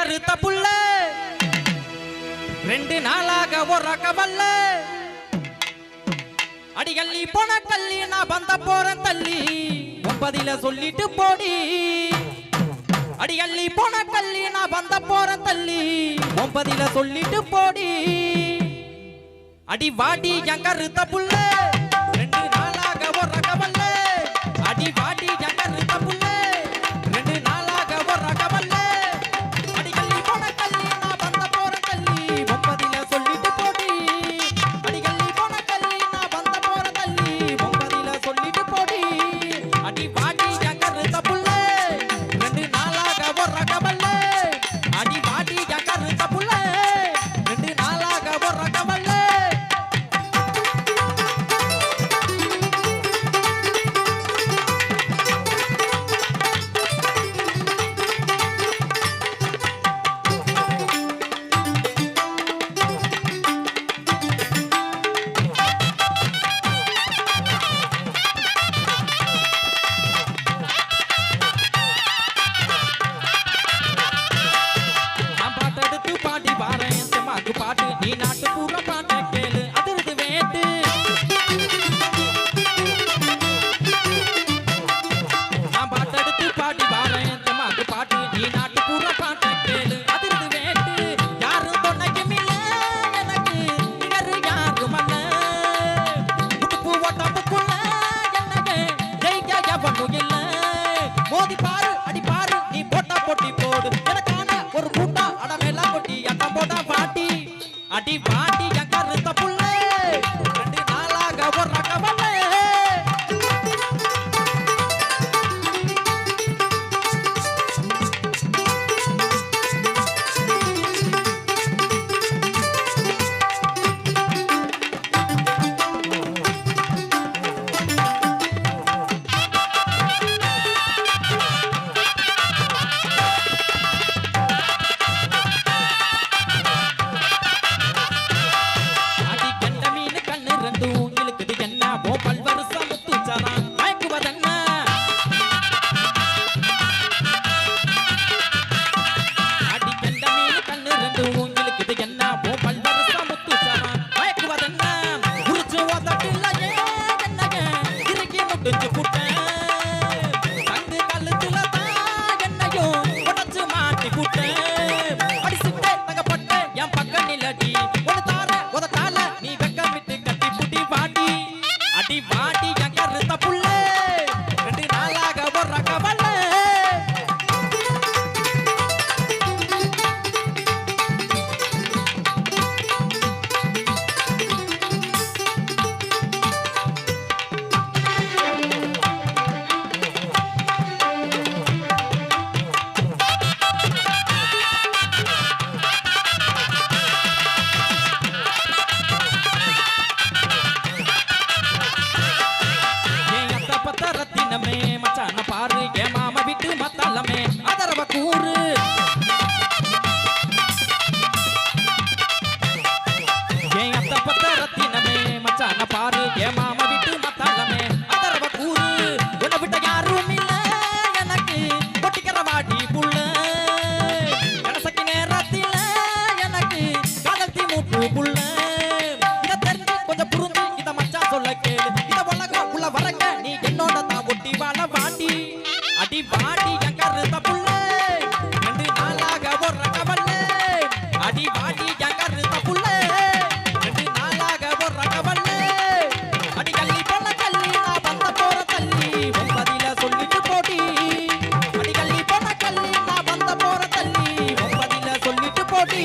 கருத்த புள்ள ரெண்டு நாளாக ஒரு கவல்ல அடிகள்ளி போன கள்ளி நான் பந்த போறேன் தள்ளி ஒன்பதில சொல்லிட்டு போடி அடிகள்ளி போன கள்ளி நான் பந்த போறேன் தள்ளி ஒன்பதில சொல்லிட்டு போடி அடி வாடி என் கருத்த புள்ள ரெண்டு நாளாக ஒரு கவல்ல அடி வாடி என் கருத்த புள்ள ரெண்டு நாளாக ஒரு கவல்ல அடிகள்ளி போன கள்ளி நான் பந்த போறேன் தள்ளி ஒன்பதில சொல்லிட்டு போடி அடிகள்ளி போன கள்ளி நான் பந்த போறேன் தள்ளி ஒன்பதில சொல்லிட்டு போடி அடி வாடி என் கருத்த புள்ள ரெண்டு நாளாக ஒரு கவல்ல அடி வாடி என் கருத்த புள்ள ரெண்டு நாளாக ஒரு கவல்ல பாட்டு நீ நாட்டு பூரா பாட்ட கேளு அதிர்ந்து வேட்டு நான் பாட்டெடுத்து பாடி வாரேன் மாக்கு பாட்டு நீ நாட்டு பூரா பாட்ட கேளு அதிர்ந்து வேட்டு யாரும் தொன்னைக்கும் இல்ல எனக்கு நிகரு யாரும் அல்ல உடுப்பு ஓட்டத்துக்குள்ள எனக்கு ஜெயிக்க எவனும் இல்ல மோதி பாரு அடி பாரு நீ போட்டா போட்டி போடு எனக்கான ஒரு கூட்டா அடமெல்லாம் கொட்டி அட்டம் போட்டா பாட்டி அடி பாட்டி என் கருத்த புள்ள ரெண்டு நாளாக ஒரு கவல்ல மச்சான பாரு என் மாமா விட்டு மத்தாலமே அதரவ கூறு என் அத்த பத்த ரத்தினமே மச்சான பாரு என் மாமா விட்டு மத்தாலமே அதரவ கூறு உன்னை விட்ட யாரும் இல்ல எனக்கு கொட்டிக்கிற வாடி புள்ள கணசக்கி நேரத்தில எனக்கு காலத்தி மூப்பு புள்ள இத தெரிஞ்சு கொஞ்சம் புரிஞ்சு இத மச்சான் சொல்ல கேளு இத உலகம் உள்ள வரங்க நீ என்னோட அடி வாடி என் கருத்த புள்ள ரெண்டு நாளாக ஒரு கவல்ல அடி வாடி என் கருத்த புள்ள ரெண்டு நாளாக ஒரு கவல்ல அடி கள்ளி போன கள்ளி நான் பந்த போற தள்ளி ஒன்பதில சொல்லிட்டு போடி அடி கள்ளி போன கள்ளி நான் பந்த போற தள்ளி ஒன்பதில சொல்லிட்டு போடி